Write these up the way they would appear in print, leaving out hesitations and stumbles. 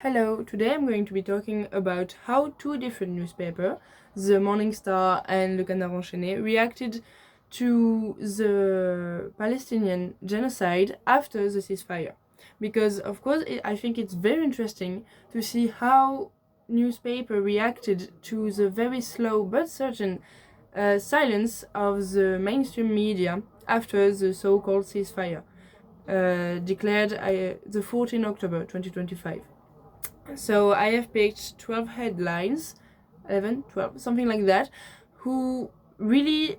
Hello, today I'm going to be talking about how two different newspapers, the Morning Star and Le Canard Enchaîné, reacted to the Palestinian genocide after the ceasefire. Because, of course, I think it's very interesting to see how newspaper reacted to the very slow but certain silence of the mainstream media after the so-called ceasefire, declared the 14th October 2025. So I have picked 12 headlines, 11, 12, something like that, who really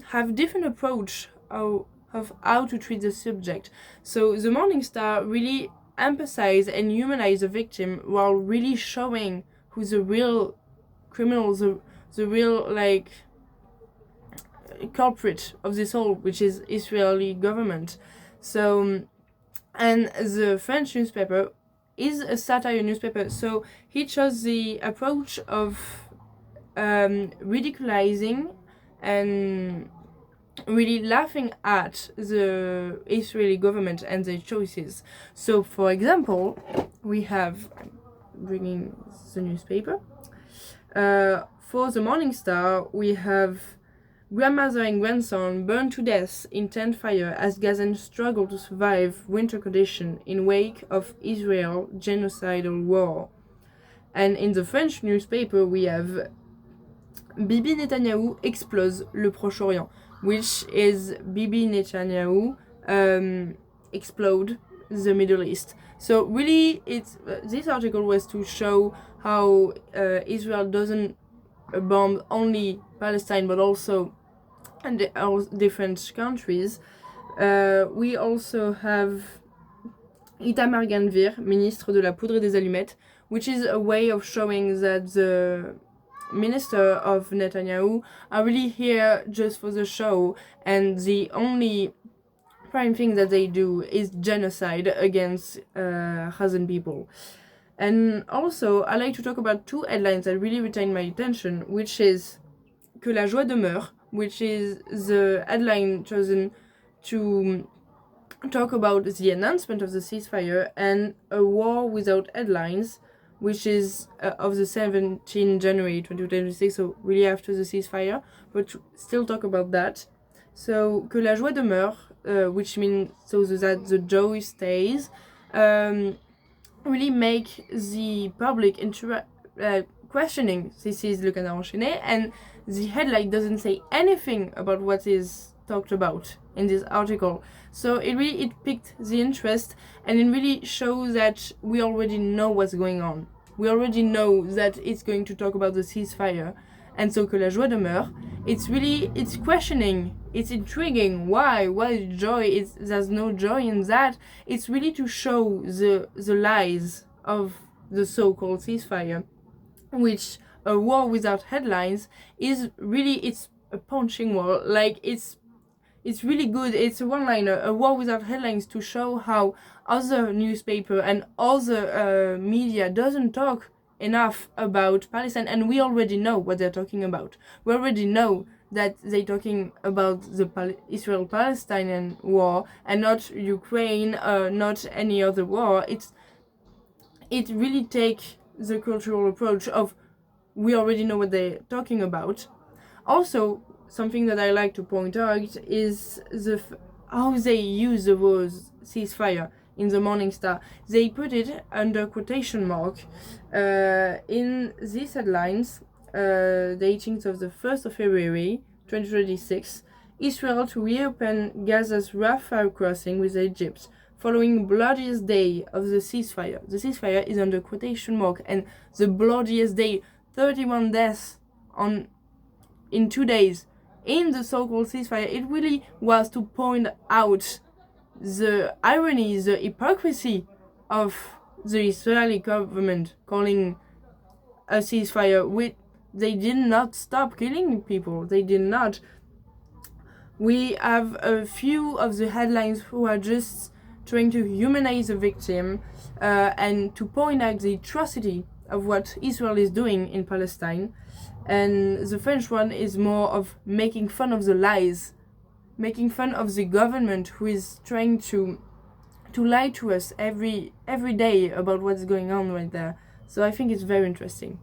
have different approach of how to treat the subject. So the Morning Star really emphasize and humanize the victim while really showing who the real criminal, the real culprit of this whole, which is Israeli government. So and the French newspaper is a satire newspaper, so he chose the approach of ridiculizing and really laughing at the Israeli government and their choices. So, for example, we have, I'm bringing the newspaper. For the Morning Star, we have grandmother and grandson burned to death in tent fire as Gazans struggle to survive winter conditions in wake of Israel genocidal war. And in the French newspaper, we have Bibi Netanyahu explose le Proche-Orient, which is Bibi Netanyahu explode the Middle East. So really, this article was to show how Israel doesn't bomb only Palestine but also different countries. We also have Itamar Ben-Gvir, ministre de la poudre et des allumettes, which is a way of showing that the minister of Netanyahu are really here just for the show, and the only prime thing that they do is genocide against Gazan people. And also, I like to talk about two headlines that really retain my attention, which is Que la joie demeure, which is the headline chosen to talk about the announcement of the ceasefire, and A War Without Headlines, which is of the 17th January 2026, so really after the ceasefire, but still talk about that. So, Que la joie demeure, which means so that the joy stays, really make the public questioning. This is Le Canard Enchaîné, and the headline doesn't say anything about what is talked about in this article. So it piqued the interest, and it really shows that we already know what's going on. We already know that it's going to talk about the ceasefire, and so Que la joie demeure, it's questioning, it's intriguing. Why joy? There's no joy in that. It's really to show the lies of the so-called ceasefire, which A War Without Headlines is really, it's a punching wall. Like it's really good. It's a one-liner, A War Without Headlines, to show how other newspaper and other media doesn't talk enough about Palestine, and we already know what they're talking about. We already know that they're talking about the Israel-Palestinian war and not Ukraine, not any other war. It really takes the cultural approach of we already know what they're talking about. Also, something that I like to point out is how they use the word ceasefire in the Morning Star. They put it under quotation mark in these headlines, dating of the 1st of February 2026, Israel to reopen Gaza's Rafah crossing with Egypt following bloodiest day of the ceasefire. The ceasefire is under quotation mark, and the bloodiest day, 31 deaths in 2 days in the so-called ceasefire. It really was to point out the irony, the hypocrisy of the Israeli government calling a ceasefire, which they did not stop killing people. They did not. We have a few of the headlines who are just trying to humanize the victim and to point out the atrocity of what Israel is doing in Palestine. And the French one is more of making fun of the lies, making fun of the government who is trying to to lie to us every day about what's going on right there. So I think it's very interesting.